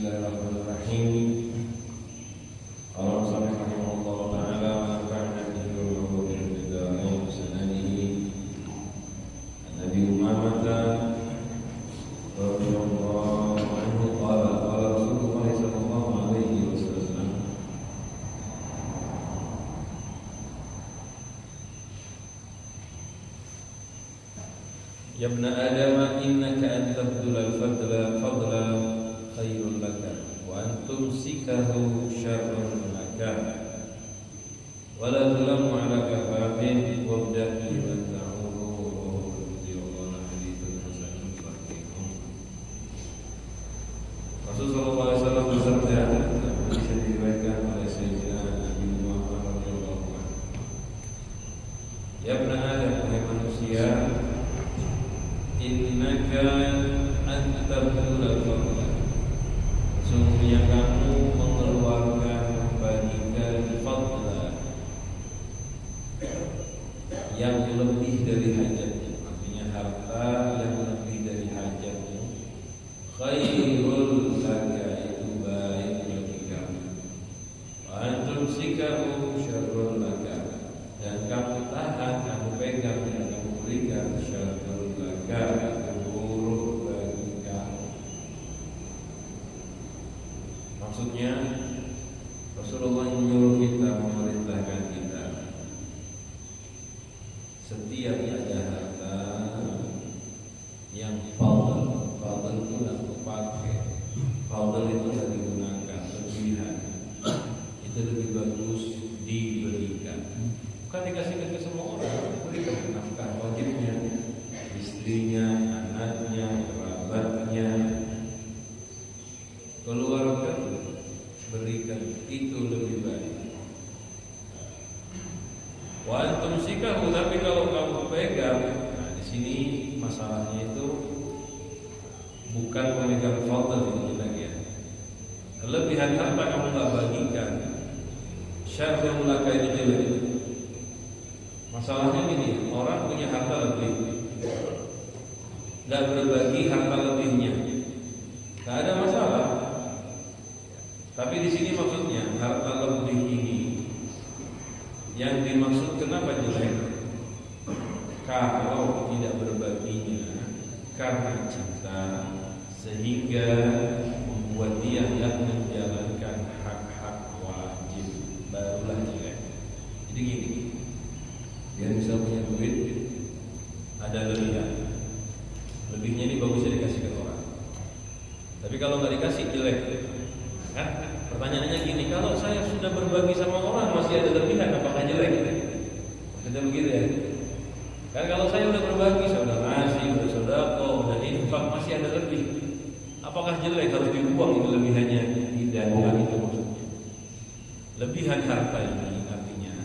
Bismillahirrahmanirrahim. Qala Rasulullah sallallahu taala wa nafa'ana bihi wa bi hidayah sanadihi Nabi Muhammad radhiyallahu anhu qala Rasulullah sallallahu alaihi wasallam Ya ibn Adam innaka an tabdula al-fadla khairul laka wa an tumsikahu syarrun laka wa la tulamu ala kafafin wabda biman ta'ulu wa huwa hadithun hasanun sahihun. Rasulullah SAW bersabda, bisa diriwayatkan oleh Sayyidina Nabi Muhammad radhiyallahu anhu, Ya ibn Adam, wahai manusia, innaka an tabdula al-fadla, sungguhnya kamu mengeluarkan, membagikan fadla yang lebih dari hajatnya, artinya harta yang lebih dari hajatnya. Khairul laka, itu baik bagi kamu. Wa antum sikahu syarrul laka, dan kamu tahan, kamu pegang dan kamu berikan syarrul laka, itu buruk bagi kamu. Maksudnya Rasulullah menyuruh kita, memerintahkan kita, setiap ada harta yang fadl itu tidak terpakai, fadl itu tidak digunakan, lebihan itu lebih bagus diberikan, bukan dikasihkan ke semua orang. Berikan nafkah wajibnya, istrinya, anaknya, kerabatnya, keluarga, berikan, itu lebih baik. Wa antum sikahu, tapi kalau kamu pegang, nah di sini masalahnya itu bukan memegang fadl itu lagi ya. Kelebihan harta kamu enggak bagikan, syarrul laka, itu jelek. Masalahnya gini, orang punya harta lebih, enggak berbagi harta lebihnya, enggak ada masalah. Tapi di sini maksudnya harta lebih ini yang dimaksud kenapa jelek? Kalau tidak berbaginya karena cinta, sehingga membuat dia tidak menjalankan hak-hak wajib, barulah jelek. Jadi gini, dia bisa punya duit, ada lebihan, lebihnya ini bagusnya dikasih ke orang. Tapi kalau nggak dikasih jelek. Kan pertanyaannya gini, kalau saya sudah berbagi sama orang masih ada lebihan, apakah jelek? Maksudnya begitu ya. Kan kalau saya sudah berbagi, saya sudah ngasih, sudah sedekah, sudah infak, masih ada lebih, apakah jelek harus dibuang itu lebihannya? Tidak, bukan itu maksudnya. Lebihan harta ini artinya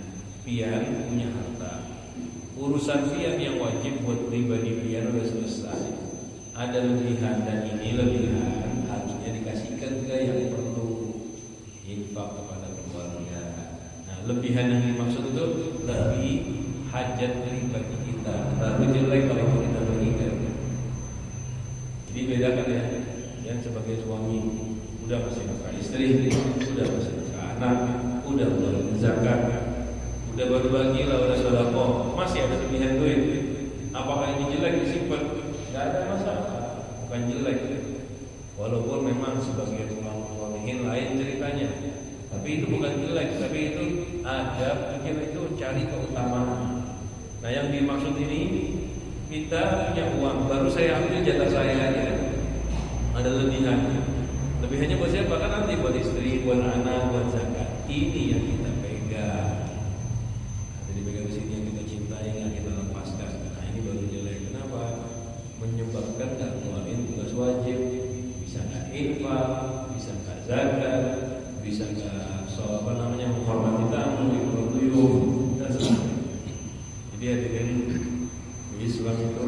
pian punya harta, urusan pian yang wajib buat pribadi pian sudah selesai. Ada lebihan, dan ini lebihan harusnya dikasihkan ke yang perlu, infak kepada keluarga. Nah, lebihan yang dimaksud itu lebih hajat pribadi kita, baru jelek kalau kita bagikan. Jadi bedakan ya, yang sebagai suami udah masih nafkah istri, udah masih nafkah anak, udah zakat, udah berbagi lah, udah sedekah, masih ada lebihan duit. Apakah ini jelek disimpan? Tidak ada masalah, bukan jelek. Walaupun memang sebagai ulama-ulama lain ceritanya, tapi itu bukan jelek, tapi itu adab, itu cari keutamaan. Nah, yang dimaksud ini, kita punya uang, baru saya ambil jatah saya aja, ada lebihan. Lebihannya buat siapa? Kan nanti buat istri, buat anak, buat zakat. Ini yang kita pegang. Jadi pegang di sini yang kita cintai, yang kita lepaskan. Nah, ini baru jelek. Kenapa? Menyebabkan tak ngeluarin tugas wajib, bisa nggak infak, bisa nggak zakat, bisa nggak menghormati tamu, ikut tuyul dan sebagainya. Jadi hadirin, Islam itu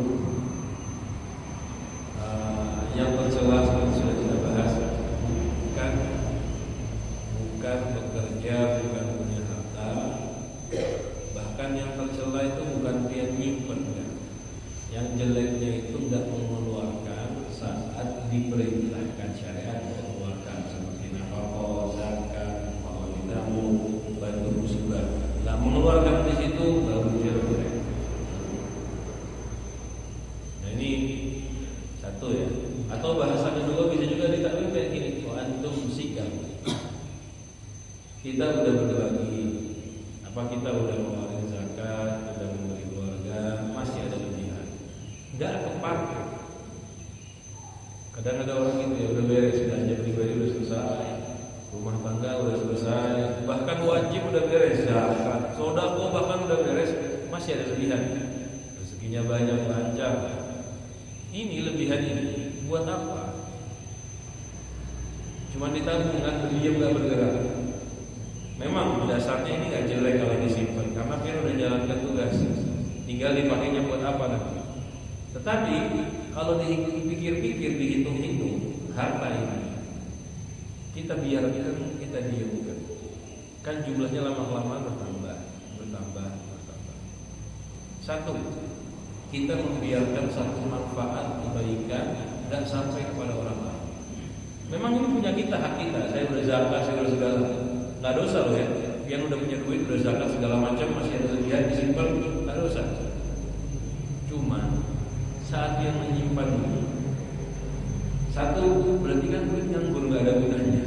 yang tercela sudah kita bahas, bukan bekerja, bukan punya harta, bahkan yang tercela itu bukan dia nyimpen kan. Yang jeleknya itu tidak mengeluarkan saat diperintahkan syariat mengeluarkan. Kadang ada orang gitu ya, udah beres, belanja pribadi udah selesai, rumah tangga udah selesai, bahkan wajib udah beres, zakat, sodako bahkan udah beres, masih ada lebihan. Rezekinya banyak, lancar. Ini lebihan ini buat apa? Cuma ditabung kan, diam nggak bergerak. Memang dasarnya ini nggak jelek kalau disimpan, karena dia udah jalankan tugas. Tinggal dipakainya buat apa nanti. Tetapi kalau dipikir-pikir, dihitung-hitung, harta ini kita biarkan, kita diamkan, kan jumlahnya lama-lama bertambah. Satu, kita membiarkan satu manfaat kebaikan dan sampai kepada orang lain. Memang ini punya kita, hak kita. Saya udah zakat, saya udah segala, nggak dosa loh ya. Yang udah punya duit, udah zakat segala macam, masih ada lebihan disimpan, nggak dosa. Cuma saat dia menyimpan ini, satu, berarti kan duit nganggur, nggak ada gunanya.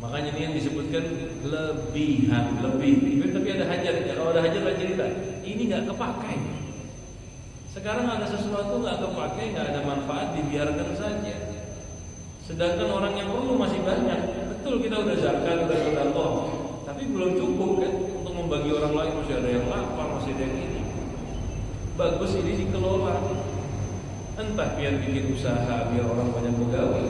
Makanya ini yang disebutkan lebihan, lebih. Tapi ada hajar. Kalau ada hajar lah cerita. Ini nggak kepakai. Sekarang ada sesuatu nggak kepakai, nggak ada manfaat, dibiarkan saja. Sedangkan orang yang perlu masih banyak. Betul, kita udah zakat, udah sedekah, tapi belum cukup kan untuk membagi orang lain. Masih ada yang lapar, masih ada yang ini. Bagus ini dikelola. Entah biar bikin usaha, biar orang banyak pegawai,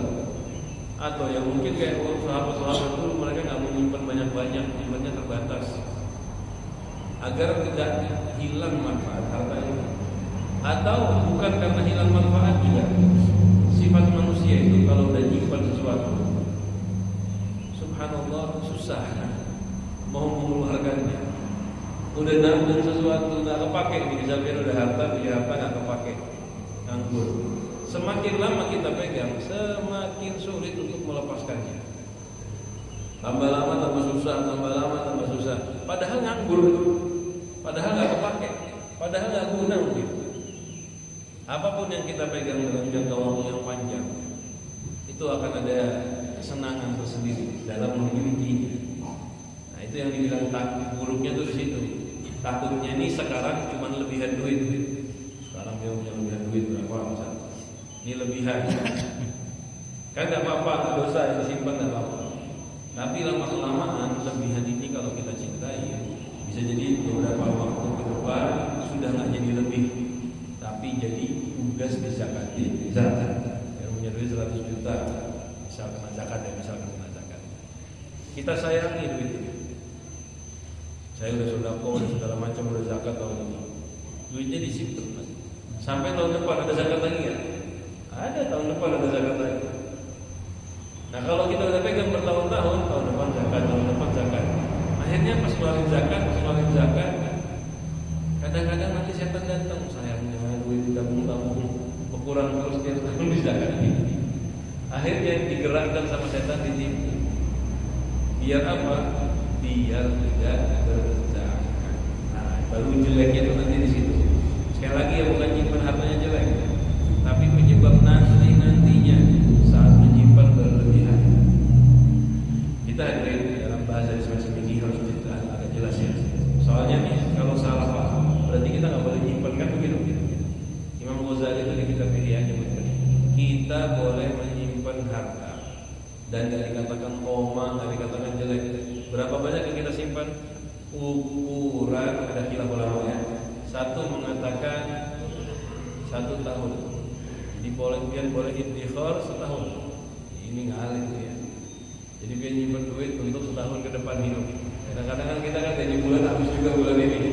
atau yang mungkin kayak sahabat-sahabat dulu, mereka nggak menyimpan banyak-banyak, nyimpannya terbatas, agar tidak hilang manfaat harta ini. Atau bukan karena hilang manfaat juga, sifat manusia itu kalau udah nyimpan sesuatu, subhanallah, susah mau mengeluarkannya. Udah nabung sesuatu nggak kepake, misalnya udah harta, beli apa nggak kepake, nganggur. Semakin lama kita pegang, semakin sulit untuk melepaskannya. Tambah lama tambah susah, tambah lama tambah susah. Padahal nganggur, padahal nggak kepake, padahal nggak guna mungkin. Apapun yang kita pegang dalam jangka waktu yang panjang, itu akan ada kesenangan tersendiri dalam memilikinya. Nah, itu yang dibilang takut buruknya tuh di situ. Takutnya ini sekarang cuma lebihan duit. Sekarang dia punya lebihan duit berapa misalnya? Ini lebihan. Kan nggak apa-apa, nggak dosa yang disimpan, nggak apa-apa. Tapi lama-kelamaan lebihan ini kalau kita cintai, bisa jadi beberapa waktu ke depan sudah nggak jadi lebih, tapi jadi tugas dizakatin. Zakat. Yang punya duit 100 juta, misal kena zakat ya, misal kena zakat. Kita sayangi duit itu. Saya udah sedekah, udah segala macam, udah zakat tahun ini. Duitnya disimpan. Sampai tahun depan ada zakat lagi ya? Ada, tahun depan ada zakat lagi. Nah kalau kita udah pegang bertahun-tahun, tahun depan zakat. Akhirnya pas ngeluarin zakat, kadang-kadang nanti setan datang, sayangnya duit tabung-tabung berkurang terus tiap tahun di zakat ini. Akhirnya digerakkan sama setan, ditipu. Biar apa? Biar tidak berzakat. Nah, baru jeleknya itu nanti di situ. Sekali lagi ya, bukan nyimpan hartanya jelek, tapi penyebab nantinya saat menyimpan berlebihan. Kita hadirin dalam bahasa semacam ini harus agak jelas ya. Soalnya nih kalau salah paham, berarti kita nggak boleh nyimpan kan begitu. Imam Ghazali itu di kitab Ihya menyebutkan kita boleh menyimpan harta dan nggak dikatakan koma, nggak dikatakan jelek. Berapa banyak yang kita simpan? Ukuran ada khilaf ulama ya. Satu mengatakan 1 tahun. Jadi boleh iddikhar setahun. Ini ngalir ya. Jadi biar nyimpen duit untuk setahun ke depan hidup. Kadang-kadang kan kita kan dari bulan habis juga bulan ini.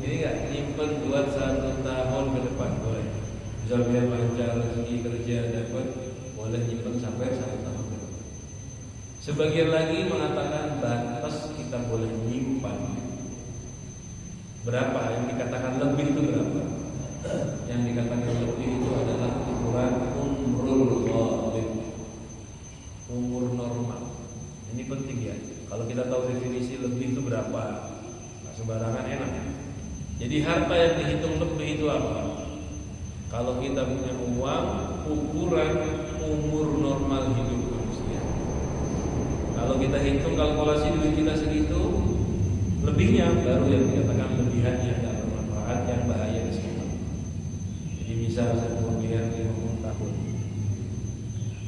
Ini nggak nyimpen buat 1 tahun ke depan boleh. Bisa biar lancar rezeki kerja dapat, boleh nyimpen sampai 1 tahun ke depan. Sebagian lagi mengatakan batas kita boleh nyimpan berapa, yang dikatakan lebih itu berapa? Yang dikatakan lebih itu adalah ukuran umrul ghalib, umur normal. Ini penting ya. Kalau kita tahu definisi lebih itu berapa, nah, sembarangan enak. Jadi harta yang dihitung lebih itu apa? Kalau kita punya uang, ukuran umur normal hidup manusia. Kalau kita hitung kalkulasi duit kita segitu, lebihnya baru yang dikatakan lebihan yang tidak bermanfaat, yang bahaya di situ. Jadi misal 1 miliar, 50 tahun.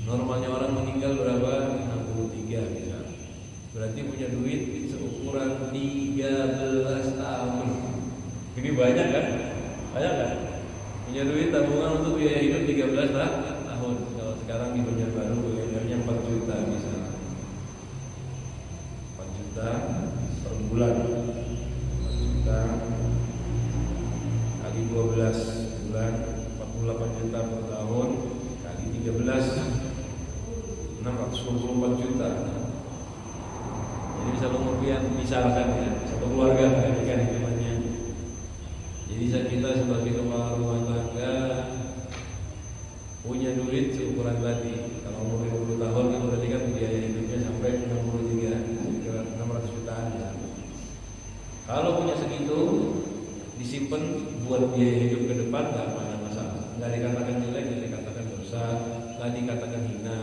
Normalnya orang meninggal berapa? 63 misalnya. Berarti punya duit seukuran 13 tahun. Ini banyak kan? Banyak kan? Punya duit tabungan untuk biaya hidup 13 tahun. Kalau sekarang di Banjarbaru biayanya 4 juta misalnya. 4 juta per bulan. 4 juta kali 12 bulan, 48 juta per tahun kali 13, 624 juta. Jadi bisa kemudian misalkan ya, satu keluarga kan hitungannya. Jadi kita sebagai kepala rumah tangga punya duit seukuran tadi. Kalau umur 50 tahun kan berarti kan biaya hidupnya sampai 600 jutaan ya. Kalau punya segitu disimpan buat biaya hidup ke depan nggak ada masalah. Nggak dikatakan jelek, nggak dikatakan dosa, nggak dikatakan hina.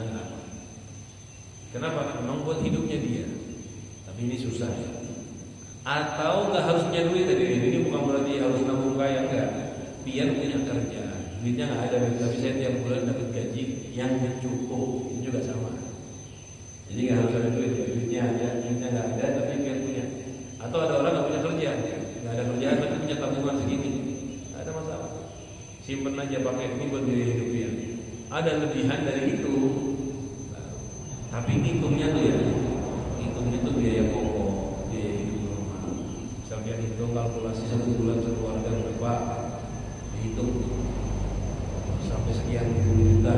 Kenapa? Memang buat hidupnya dia. Tapi ini susah ya. Atau nggak harus punya duit tadi. Ini bukan berarti harus nabung kaya, enggak. Biar punya kerja. Duitnya nggak ada, tapi saya tiap bulan dapat gaji yang cukup. Itu juga sama. Jadi nggak harus ada duit. Duitnya ada, duitnya nggak ada, tapi biar punya. Atau ada orang nggak punya kerja, nggak ada kerjaan tapi punya tabungan segini, nggak ada masalah. Simpen aja pakai ini buat biaya hidupnya. Ada lebihan dari itu, tapi hitungnya tuh ya, hitungnya tuh biaya pokok, biaya hidup normal. Misalnya hitung kalkulasi 1 bulan sekeluarga berapa, dihitung sampai sekian juta.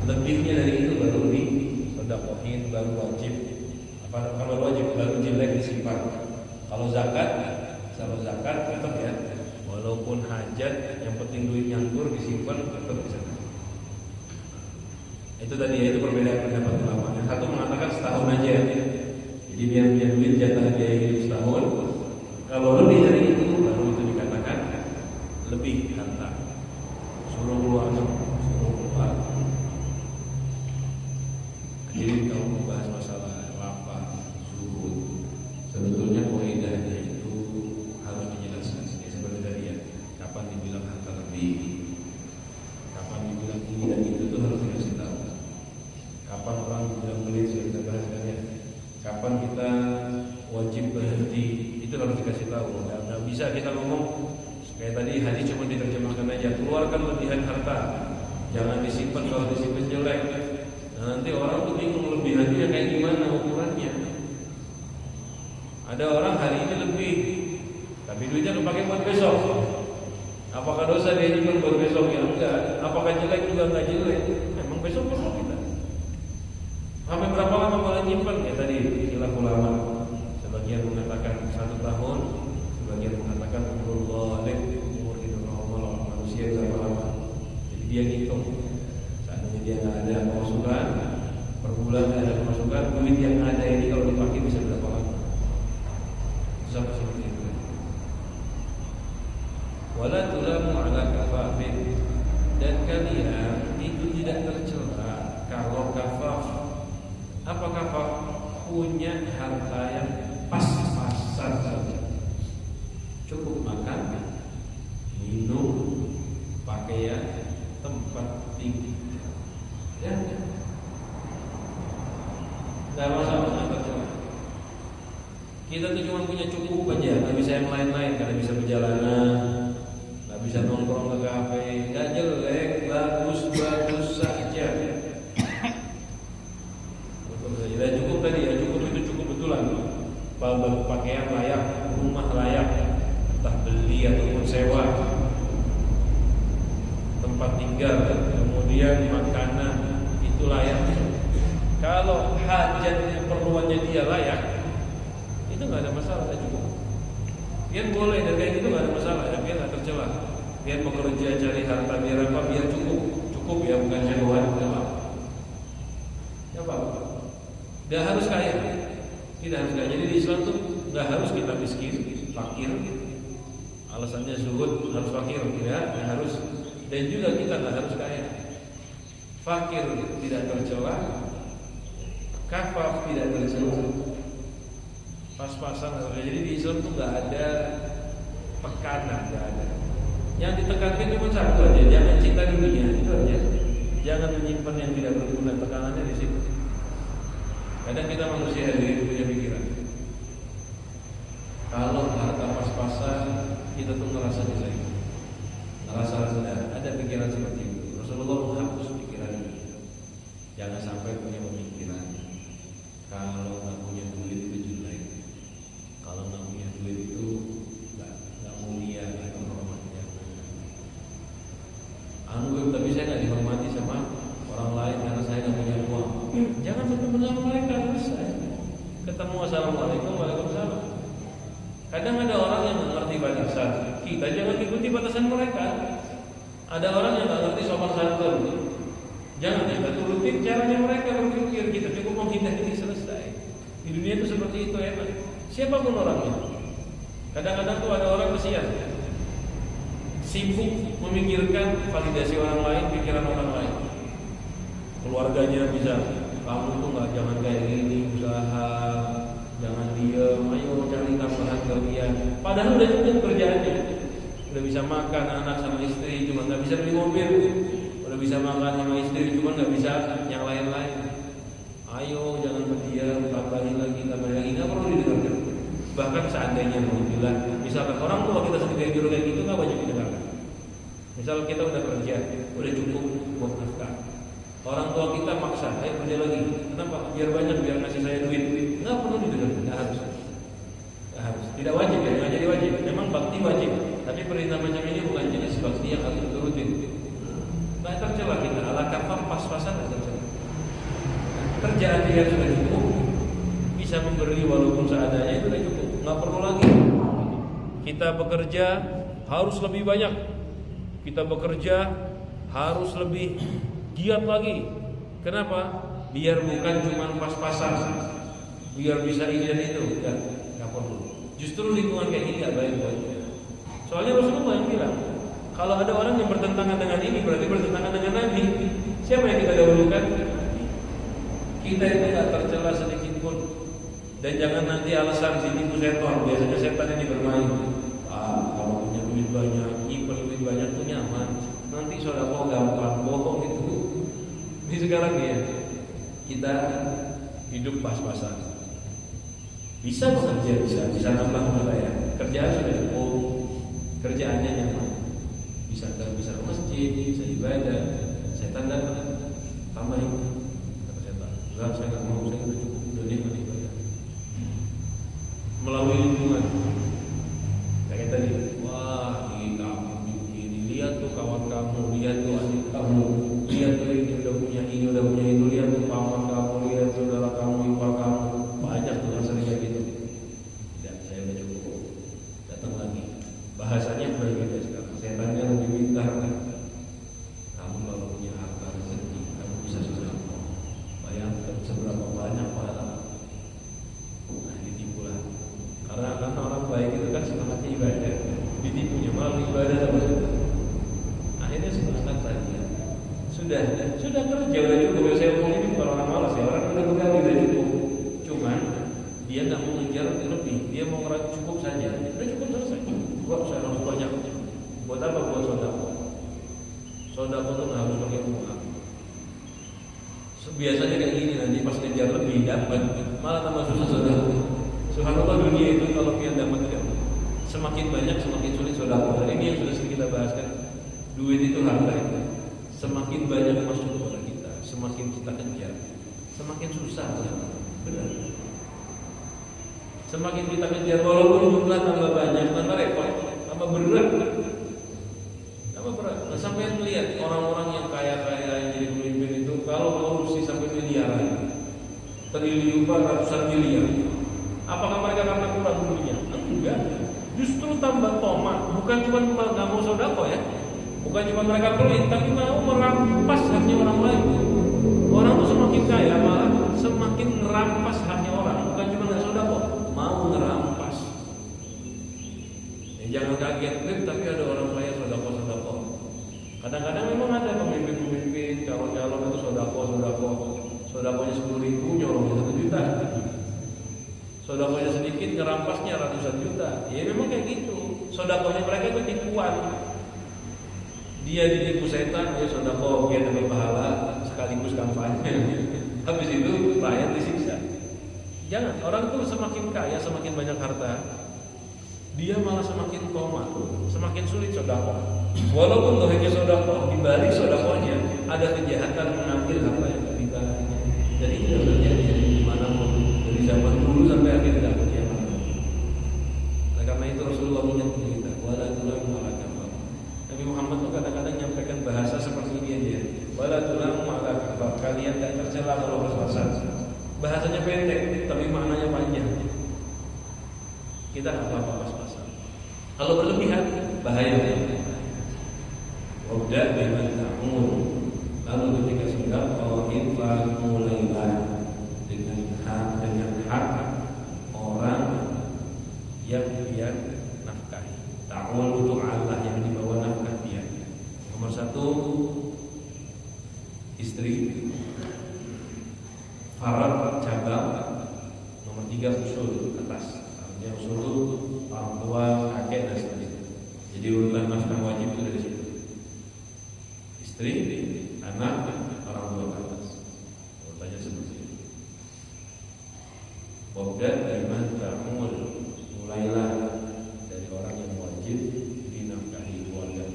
Lebihnya dari itu baru disedekahin, baru wajib. Kalau wajib baru jelek disimpan. Kalau zakat tetap ya, walaupun hajat, yang penting duit nyangkur disimpan tetap bisa. Itu tadi ya, itu perbedaan pendapat ulama. Yang satu mengatakan setahun aja, jadi biar punya duit jatah biaya hidup setahun. Kalau lebih dari itu baru itu dikatakan lebih harta. Suruh keluar. Jadi kalau membahas masalah lapar, zuhud, sebetulnya kaidahnya itu harus dijelaskan. Seperti tadi ya, kapan dibilang harta lebih, kapan dibilang ini dan itu tuh harus dikasih tahu. Kapan orang bilang pelit, sudah kita bahas kan ya. Kapan kita wajib berhenti, itu harus dikasih tahu. Nggak bisa kita ngomong kayak tadi hadis cuma diterjemahkan aja. Keluarkan lebihan harta, jangan disimpan, kalau disimpan jelek. Nah, nanti orang tuh bingung lebihannya kayak gimana ukurannya. Ada orang hari ini lebih, tapi duitnya kepake buat besok. Apakah dosa dia nyimpan buat besok? Ya enggak. Apakah jelek? Juga enggak jelek. Memang besok kita. Sampai berapa lama boleh nyimpan? Ya tadi istilah ulama. Sebagian mengatakan 1 tahun, sebagian mengatakan umur hidup normal manusia berapa lama. Jadi dia ngitung. Seandainya dia nggak ada pemasukan, per bulan nggak ada pemasukan, duit yang ada ini kalau dipakai bisa berapa lama? Sampai seperti itu. Wala tulamu ala kafafin, dan kalian itu tidak tercela kalau kafaf. Apa kafaf? Punya harta yang pas-pasan saja, cukup makan, minum, pakaian, tempat tinggal. Ya, nggak masalah tercela. Kita tuh cuma punya cukup aja, nggak bisa yang lain-lain, karena bisa perjalanan, nggak bisa nongkrong ke kafe, nggak jelek, bagus-bagus saja. Betul saja. Dan cukup tadi ya, cukup itu cukup betulan. Pakaian layak, rumah layak, entah beli ataupun sewa, tempat tinggal, kemudian makanan itu layak. Kalau hajatnya, perluannya dia layak, itu nggak ada masalah, cukup. Dia boleh dan kayak gitu nggak ada masalah, ya, dia nggak tercela. Dia bekerja cari harta biar apa? Biar cukup ya, bukan syahwat. Ya Pak, nggak harus kaya, tidak harus kaya. Jadi di Islam tuh nggak harus kita miskin, fakir. Alasannya zuhud harus fakir, tidak harus. Dan juga kita nggak harus kaya. Fakir tidak tercela, kafaf tidak tercela, pas-pasan. Jadi di Islam tuh nggak ada tekanan, nggak ada. Yang ditekankan cuma satu aja, jangan cinta dunia, itu aja. Jangan menyimpan yang tidak berguna. Tekanannya di situ. Kadang kita manusia hadirin punya pikiran. Kalau harta pas-pasan, kita tuh ngerasa disaingi, ngerasa rendah. Ada pikiran seperti itu. Rasulullah menghapus pikiran ini. Jangan sampai punya pemikiran kalau nggak punya duit itu jelek, kalau nggak punya duit itu nggak mulia, nggak terhormatnya. Tapi saya nggak dihormati sama orang lain karena saya nggak punya uang. Jangan bertemu sama mereka. Saya ketemu assalamualaikum, waalaikumsalam. Kadang ada orang yang nggak ngerti batasan. Kita jangan ikuti batasan mereka. Ada orang yang nggak ngerti sopan santun. Jangan kita turutin caranya mereka berpikir. Kita cukup menghindari, selesai. Di dunia itu seperti itu ya, Pak. Siapapun orangnya. Kadang-kadang tuh ada orang kesian, sibuk memikirkan validasi orang lain, pikiran orang lain. Keluarganya bisa, kamu tuh jangan kayak gini, usaha, jangan diam, ayo cari tambahan kerjaan. Padahal udah cukup kerjaannya, udah bisa makan anak sama istri, cuma nggak bisa beli mobil. Udah bisa makan sama istri, cuma nggak bisa yang lain-lain. Ayo jangan berdiam, tambahin lagi, nggak perlu didengarkan. Bahkan seandainya mau bilang, misalkan orang tua kita sendiri kayak gitu, nggak banyak didengarkan. Misal kita udah kerja, udah cukup buat nafkah. Orang tua kita maksa, ayo kerja lagi. Kenapa? Biar banyak, biar ngasih saya duit. Nggak perlu didengarkan, nggak harus. Nggak harus. Tidak wajib ya, nggak jadi wajib. Memang bakti wajib, tapi perintah macam ini bukan jenis bakti yang harus diturutin. Nggak tercela kita, ala kafah pas-pasan nggak tercela. Kerjaan dia sudah cukup, bisa memberi walaupun seadanya itu sudah cukup. Nggak perlu lagi kita bekerja harus lebih banyak. Kita bekerja harus lebih giat lagi. Kenapa? Biar bukan cuma pas-pasan, biar bisa ini dan itu. Nggak perlu. Justru lingkungan kayak gini nggak baik buat kita. Soalnya Rasulullah yang bilang, kalau ada orang yang bertentangan dengan ini, berarti bertentangan dengan Nabi. Siapa yang kita dahulukan? Kita itu nggak tercela sedikit pun. Dan jangan nanti alasan ditipu setan. Biasanya setan ini bermain. Kalau punya duit banyak, duit banyak tuh nyaman. Nanti sedekah gampang, bohong itu. Ini sekarang ya, kita hidup pas-pasan. Bisa bekerja, bisa nambah juga ya. Kerjaan sudah cukup, kerjaannya nyaman. Bisa ke masjid, bisa ibadah. Setan datang, tambahin. Kata setan, enggak, saya nggak mau, saya udah cukup, udah nikmat ibadah. Melalui lingkungan, kayak tadi, wah ini kamu, ini lihat tuh kawan kamu, lihat tuh adik kamu, lihat tuh ini udah punya itu, lihat tuh paman kamu, lihat tuh saudara kamu, ipar kamu, banyak tuh yang sering kayak gitu. Dan saya udah cukup, datang lagi. Bahasanya berbeda sekarang. Setannya lebih pintar kan. Kamu kalau punya harta rezeki, kamu bisa sedekah. Bayangkan seberapa banyak pahala. Nah, ditipulah. Karena orang baik itu kan semangatnya ibadah. Ditipunya malah ibadah sama sedekah. Akhirnya semangat saja. Sudah kerja, udah cukup. Saya ngomong ini bukan orang malas ya. Orang udah bekerja udah cukup. Cuman dia nggak mau ngejar lebih. Dia mau cukup saja. Udah cukup selesai. Buat saya harus banyak. Buat apa? Buat sodako. Sodako itu nggak harus pakai uang. Biasanya kayak gini, nanti pas ngejar lebih dapat, malah tambah susah sodako. Subhanallah, dunia itu kalau pian dapat tidak, semakin banyak semakin sulit sodako. Dan ini yang sudah sering kita bahaskan. Duit itu harta itu. Semakin banyak masuk kepada kita, semakin kita kejar, semakin susah. Benar. Semakin kita kejar, walaupun jumlah tambah banyak, tambah repot, tambah berat. Nah, sampai melihat orang-orang yang kaya-kaya yang jadi pemimpin itu, kalau korupsi sampai miliaran, triliun, ratusan miliar, apakah mereka karena kurang duitnya? Enggak. Justru tambah tomat. Bukan cuma nggak mau sodako ya, bukan cuma mereka pelit, tapi mau merampas haknya orang lain. Orang tuh semakin kaya malah semakin merampas haknya orang, bukan cuma nggak sodako, mau ngerampas. Ya, jangan kaget, tapi ada orang kaya sodako. Kadang-kadang memang ada pemimpin-pemimpin, calon-calon itu sodakonya 10.000, nyolongnya 1 juta. Sodakonya sedikit, ngerampasnya ratusan juta. Ya memang kayak gitu. Sodakonya mereka itu tipuan. Dia ditipu setan, dia sedekah, dia dapat pahala sekaligus kampanye. Habis itu rakyat disiksa. Jangan, orang itu semakin kaya, semakin banyak harta, dia malah semakin koma, semakin sulit sedekah. Walaupun dohirnya sedekah, di balik sedekahnya ada kejahatan mengambil harta yang kita. Jadi itu terjadi di mana-pun, dari zaman dulu sampai akhir zaman kiamat. Nah, karena itu Rasulullah mengingatkan kita, wala tulamu ala kafar. Nabi Muhammad itu kadang-kadang menyampaikan bahasa seperti ini aja. Wala tulamu ala kafar. Kalian tidak tercela kalau berpuasa. Bahasanya pendek, tapi maknanya panjang. Kita nggak apa-apa pas-pasan. Kalau berlebihan, bahaya. Wabda biman ta'mur. Lalu ketika sudah infak mulailah dengan hak orang yang dia nafkahi. Ta'mul untuk Allah yang dibawa nafkah dia. Nomor 1, istri. Farad cabang. Nomor 3, usul atas. Artinya usul itu orang tua, kakek dan sebagainya. Jadi urutan nafkah wajib itu dari situ. Istri, anak, orang tua ke atas. Urutannya seperti itu. Wabda biman ta'mul. Mulailah dari orang yang wajib dinafkahi keluarga.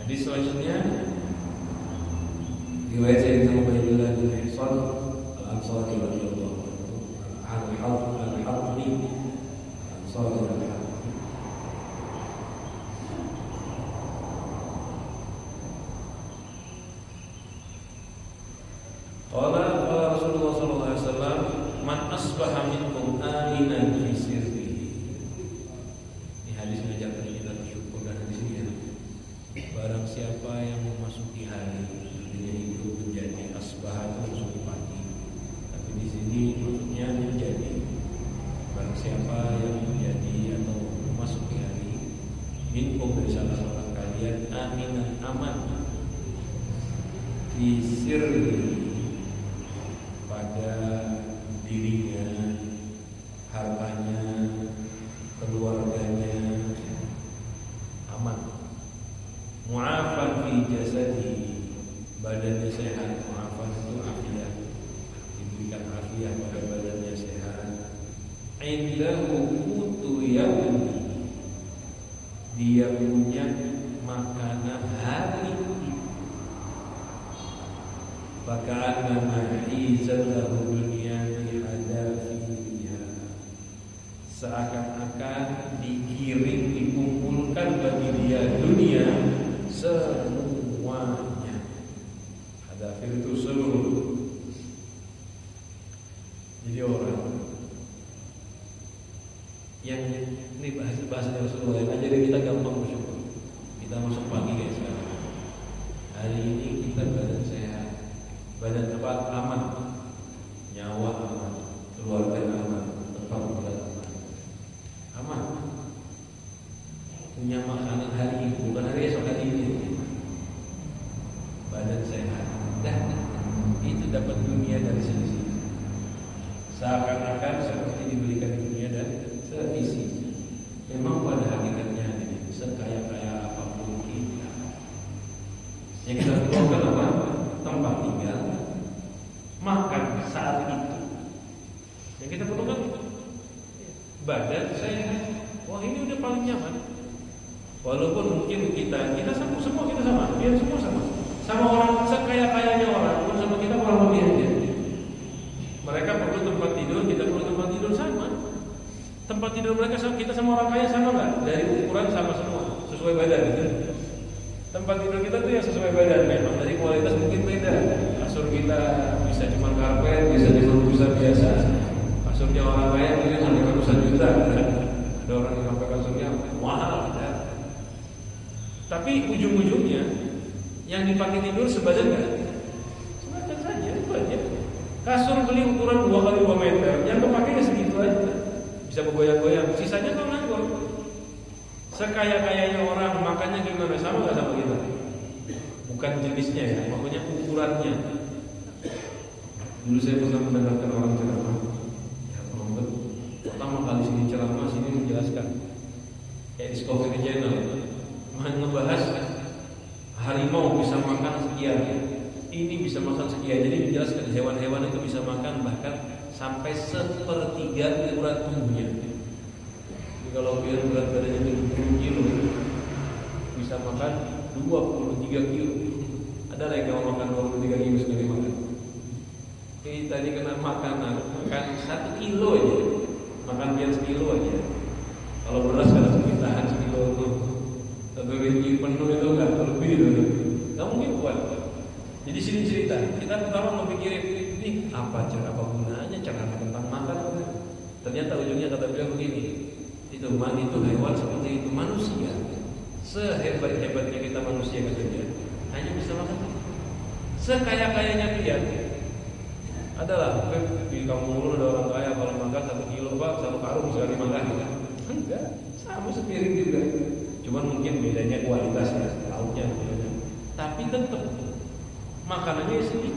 Hadis selanjutnya riwayat Sayyidina Ubaidillah bin Ihsan Al-Ansari radhiyallahu anhu al-Harbi Al-Ansari al-Harbi. Qala Rasulullah sallallahu alaihi wasallam, man asbaha minkum aminan fi sirrihi. Ini hadis mengajarkan kita bersyukur dan hadis ini. Barang siapa yang memasuki hari dunia itu menjadi asbaha itu masuk pagi. Tapi di sini maksudnya menjadi. Barang siapa yang menjadi atau memasuki hari minkum dari salah seorang kalian aminan aman fi sirrihi, pada dirinya, hartanya, keluarganya aman. Mu'afan fi jasadi, badannya sehat. Mu'afan itu afiat, diberikan afiat pada badannya sehat. Indahu qutu yaumi, dia punya makanan hari itu. Faka'annama hizatahu dunya bihadafiha, seakan-akan dikirim, dikumpulkan bagi dia dunia semuanya. Hadafir itu seluruh. Jadi orang yang ini bahasa Rasulullah yang jadi kita gampang bersyukur. Kita masuk pagi kayak sekarang. Hari ini kita badan sehat, badan apa aman, nyawa aman, keluarga aman, tempat tinggal aman, punya makanan hari ini, bukan hari esok, hari ini, badan sehat, dan itu dapat dunia dari sisi. Seakan-akan seperti diberikan dunia dan seisi. Memang pada hakikatnya ini sekaya-kaya apapun kita, yang kita perlukan apa? Tempat tinggal, makan saat itu. Yang kita perlukan badan sehat. Wah, ini udah paling nyaman. Walaupun mungkin kita semua kita sama, dia semua sama orang sekaya-kayanya orang pun sama kita kurang lebih aja. Mereka perlu tempat tidur, kita perlu tempat tidur sama. Tempat tidur mereka sama, kita sama orang kaya sama nggak? Dari ukuran sama semua, sesuai badan gitu. Tempat tidur kita tuh yang sesuai badan, memang dari kualitas mungkin beda. Kasur kita bisa cuma karpet, bisa cuma busa biasa. Kasurnya orang kaya mungkin hanya ratusan juta. Ada orang yang sampai kasurnya mahal ada. Tapi ujung-ujungnya yang dipakai tidur sebadan nggak? Sebadan saja, itu aja. Kasur beli ukuran 2x2 meter, yang kepakainya segitu aja. Bisa bergoyang-goyang, sisanya kalau nganggur. Sekaya-kayanya orang makannya gimana, sama nggak sama kita? Bukan jenisnya ya, maksudnya ukurannya. Dulu saya pernah mendengarkan orang ceramah, ya Muhammad, pertama kali sini ceramah sini menjelaskan kayak Discovery Channel, ngebahas harimau bisa makan sekian, ini bisa makan sekian. Jadi menjelaskan hewan-hewan itu bisa makan bahkan sampai 1/3 ukuran tubuhnya. Jadi kalau biar berat badannya 70 kilo bisa makan 23 kilo. Ada lagi yang makan 23 kilo sekali makan. Ini tadi kena makan 1 kilo aja, makan biar 1 kilo aja. Kalau beras kan harus ditahan 1 kilo itu, 1 kilo penuh itu nggak lebih itu, nggak mungkin kuat. Jadi sini cerita, kita pertama mempikirin ini apa gunanya cara tentang makan. Ternyata ujungnya kata beliau begini, itu hewan seperti itu manusia, sehebat-hebatnya kita manusia katanya hanya bisa makan. Sekaya-kayanya dia adalah di kampung dulu ada orang kaya kalau makan 1 kilo pak 1 karung sekali makan gitu. Enggak, sama sepiring juga. Cuman mungkin bedanya kualitasnya, lauknya, tapi tetap makanannya sedikit.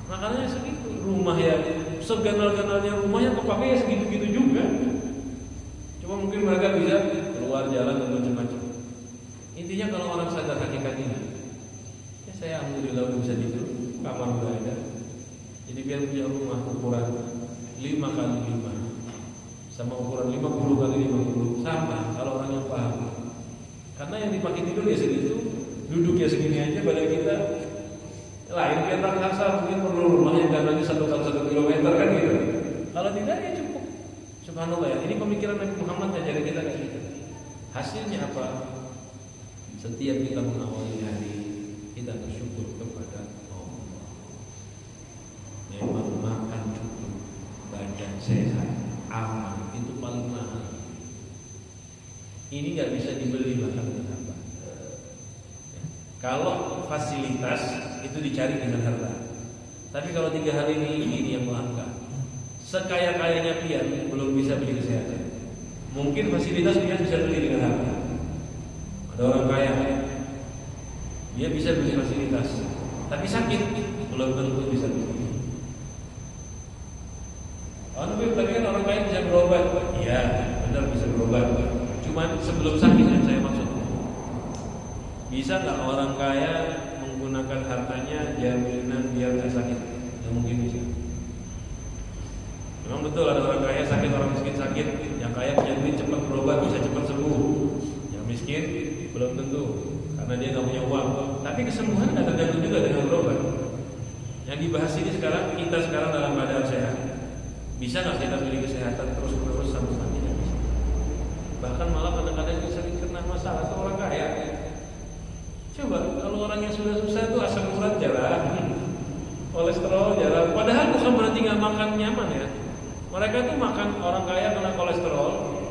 Makanannya segitu. Rumah ya seganal-ganalnya rumahnya kepake ya segitu-gitu juga. Cuma mungkin mereka bisa keluar jalan dan macam-macam. Intinya kalau orang sadar hakikat ini, ya saya alhamdulillah udah bisa tidur, kamar udah ada. Jadi biar punya rumah ukuran 5 kali 5 sama ukuran 50 kali 50 sama kalau orang yang paham. Karena yang dipakai tidur ya segitu, duduk ya segini aja, badan kita lain kayak raksasa mungkin perlu rumahnya gananya 1 kali 1 kilometer kan gitu. Kalau tidak ya cukup. Subhanallah ya. Ini pemikiran Nabi Muhammad ngajarin kita kayak gitu. Hasilnya apa? Setiap kita mengawali hari kita bersyukur kepada Allah. Memang makan cukup, badan sehat, aman itu paling mahal. Ini nggak bisa dibeli makan dengan apa. Kalau fasilitas itu dicari dengan harta. Tapi kalau 3 hal ini yang melangkah. Sekaya-kayanya pian belum bisa beli kesehatan. Mungkin fasilitas dia bisa beli dengan harta. Ada orang kaya, dia bisa beli fasilitas, tapi sakit belum tentu bisa beli. Tapi kan orang kaya bisa berobat. Iya, benar bisa berobat. Cuman sebelum sakit yang saya maksud. Bisa nggak orang kaya menggunakan hartanya jaminan biar nggak sakit? Yang mungkin bisa. Memang betul ada orang kaya sakit, orang miskin sakit. Yang kaya punya duit cepat berobat, bisa cepat sembuh. Yang miskin belum tentu, karena dia nggak punya uang. Tapi kesembuhan nggak tergantung juga dengan berobat. Yang dibahas ini sekarang kita sekarang dalam keadaan sehat. Bisa nggak kita pilih kesehatan terus sampai mati? Tidak bisa. Bahkan malah kadang-kadang sering kena masalah tuh orang kaya. Coba kalau orang yang sudah susah itu asam urat jarang, kolesterol jarang. Padahal bukan berarti nggak makan nyaman ya. Mereka tuh makan orang kaya kena kolesterol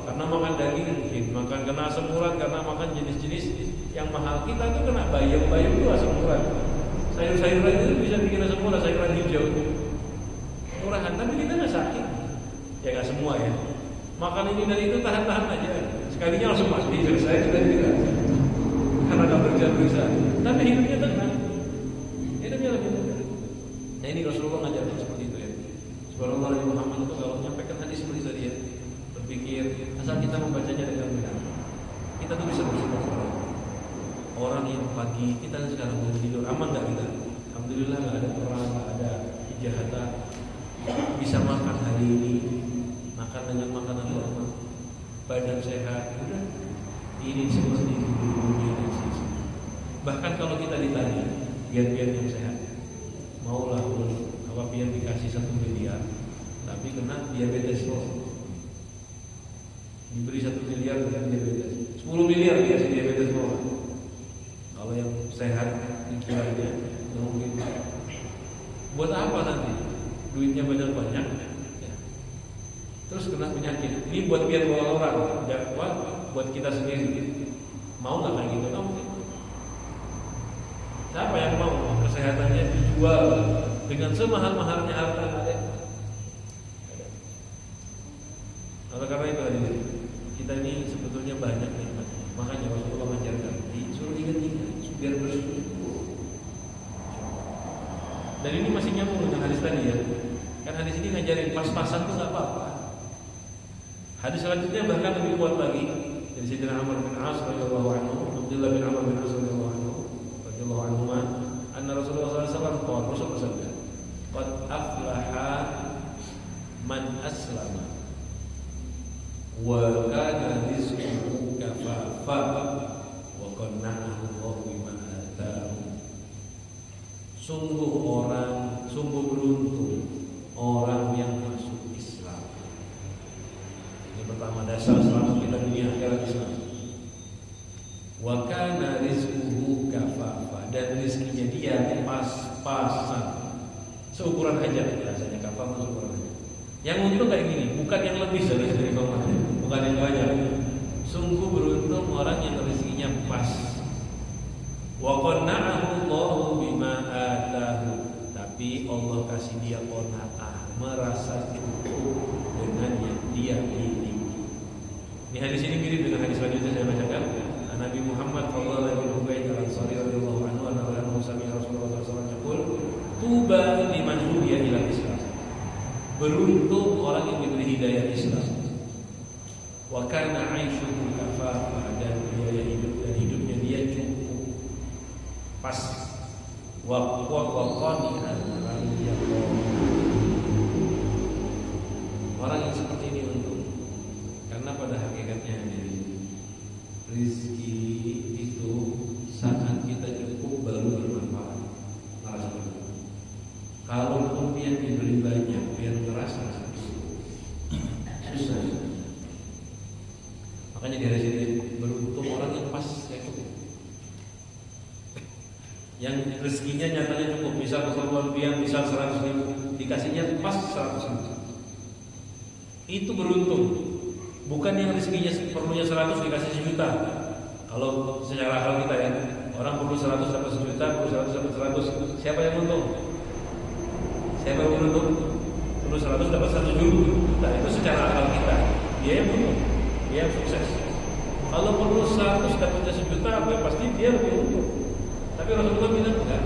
karena makan daging mungkin, makan kena asam urat karena makan jenis-jenis yang mahal. Kita tuh kena bayam itu asam urat. Sayur-sayuran itu bisa bikin asam urat, sayuran hijau. Murahan, tapi kita nggak sakit. Ya nggak semua ya. Makan ini dan itu tahan-tahan aja. Sekalinya langsung mati selesai sudah tidak. Karena nggak berjasa. Tapi hidupnya tenang. Hidupnya lebih tenang. Nah ini Rasulullah ngajarin seperti itu ya. Subhanallah Nabi Muhammad itu kalau menyampaikan hadis seperti tadi ya, berpikir asal kita membacanya dengan benar, kita tuh bisa bersyukur. Orang yang pagi kita sekarang mau tidur aman nggak kita? Alhamdulillah nggak ada perang, nggak ada kejahatan. Bisa makan hari ini, makan dengan makanan normal, badan sehat, udah. Ini seperti dunia dan sisi. Bahkan kalau kita ditanya, biar yang sehat, maulah apa biar dikasih 1 miliar, tapi kena diabetes loh. Diberi 1 miliar dengan diabetes, 10 miliar dikasih diabetes loh. Kalau yang sehat pikirannya, mungkin buat apa nanti? Duitnya banyak-banyak ya. Terus kena penyakit. Ini buat biar bawa orang, buat kita sendiri. Mau nggak kayak gitu? Nggak mungkin. Siapa yang mau kesehatannya dijual dengan semahal-mahalnya harta? Ada. Oleh karena itu kita ini sebetulnya banyak nikmatnya. Makanya Rasulullah mengajarkan disuruh ingat-ingat biar bersyukur. Dan ini masih nyambung dengan hadis tadi ya. Kan hadis ini ngajarin pas-pasan tuh nggak apa-apa. Hadis selanjutnya bahkan lebih kuat lagi Jadi Sayyidina Amr bin As radhiyallahu anhu, Abdullah bin Amr bin As radhiyallahu anhu, anna Rasulullah sallallahu alaihi wasallam Rasul bersabda, "Qad aflaha man aslama wa kana rizquhu kafafa wa qanna'ahu Allah bima ataahu." Sungguh beruntung orang yang masuk Islam. Ini pertama dasar selamat kita dunia akhirat Islam. Wa kana rizquhu kafafa, dan rezekinya dia pas-pasan, seukuran aja rasanya. Kafafa seukuran aja. Yang untung kayak gini, bukan yang lebih dari kemarin, bukan yang banyak. Sungguh beruntung orang yang rezekinya pas. Wa qanna'ahu Allahu bima ataahu, tapi Allah kasih dia qanaah, merasa cukup dengan yang dia miliki. Ini hadis ini mirip dengan hadis selanjutnya saya bacakan. Nabi Muhammad sallallahu alaihi wasallam radhiyallahu anhu annahu sami'a Rasulullah sallallahu alaihi wasallam yaqul, "Tuba liman hudiya ila Islam." Beruntung orang yang diberi hidayah Islam. Wa kana 'aishuhu kafafa, dan biaya hidup dan hidupnya dia cukup pas. Wa qani'an orang yang seperti ini untung, karena pada hakikatnya rizki itu saat kita cukup baru bermanfaat. Merasa beruntung. Kalaupun dia diberi banyak, biar merasa susah. Makanya dari sini beruntung orang yang pas ya cukup. Yang rezekinya nyatanya cukup, misal keseluruhan misal 100 ribu, dikasihnya pas 100 ribu. Itu beruntung. Bukan yang rezekinya perlunya 100 dikasih 1 juta. Kalau secara akal kita ya, orang perlu 100 dapat 1 juta, perlu 100 dapat 100. Siapa yang untung? Siapa yang beruntung? Perlu 100 dapat 1 juta. Itu secara akal kita. Dia yang untung, dia yang sukses. Kalau perlu 100 dapatnya 1 juta, pasti dia lebih untung. Tapi Rasulullah bilang enggak.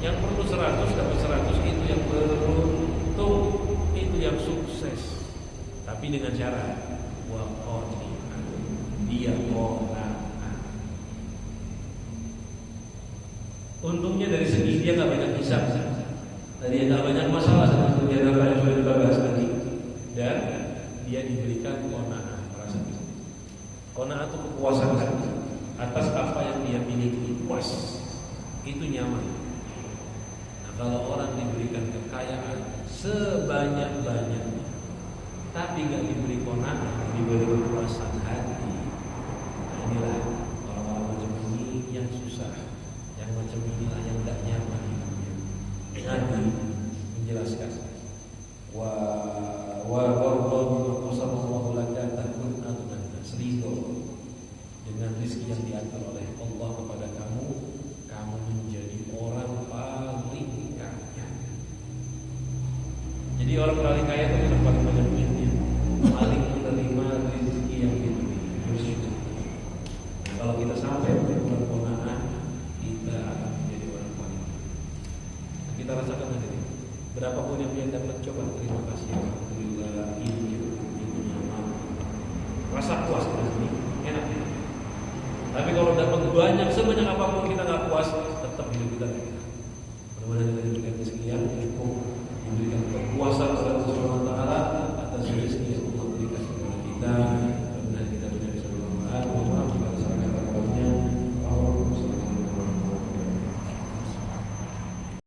Yang perlu 100 dapat 100 itu yang beruntung, itu yang sukses. Tapi dengan cara dia untungnya dari segi dia nggak banyak hisab, dia nggak banyak masalah sama dunia yang sudah kita bahas tadi, dan dia diberikan qanaah, merasa qanaah itu kepuasan atas apa yang dia miliki, puas, itu nyaman. Nah, kalau orang diberikan kekayaan sebanyak-banyaknya tapi nggak diberi qanaah, diberi kepuasan hati, nah inilah orang-orang macam ini yang susah, yang macam inilah yang nggak nyaman hidupnya. Nabi menjelaskan, wa bima qasamallahu laka takun aghnan, ridho dengan rezeki yang diatur oleh Allah kepada kamu, kamu menjadi orang paling kaya. Jadi orang paling kaya itu bukan paling banyak duitnya, paling menerima rezeki yang diberi, bersyukur. Nah, kalau kita sampai berbuat qanaah, kita akan menjadi orang paling kaya. Kita rasakan sendiri. Berapapun yang dia dapat, coba terima kasih. Alhamdulillah, ini nyaman. Rasa puas ini enak ya. Tapi kalau dapat banyak, sebanyak apapun kita nggak puas, tetap hidup kita. Mudah-mudahan kita diberikan rezeki yang cukup, diberikan kepuasan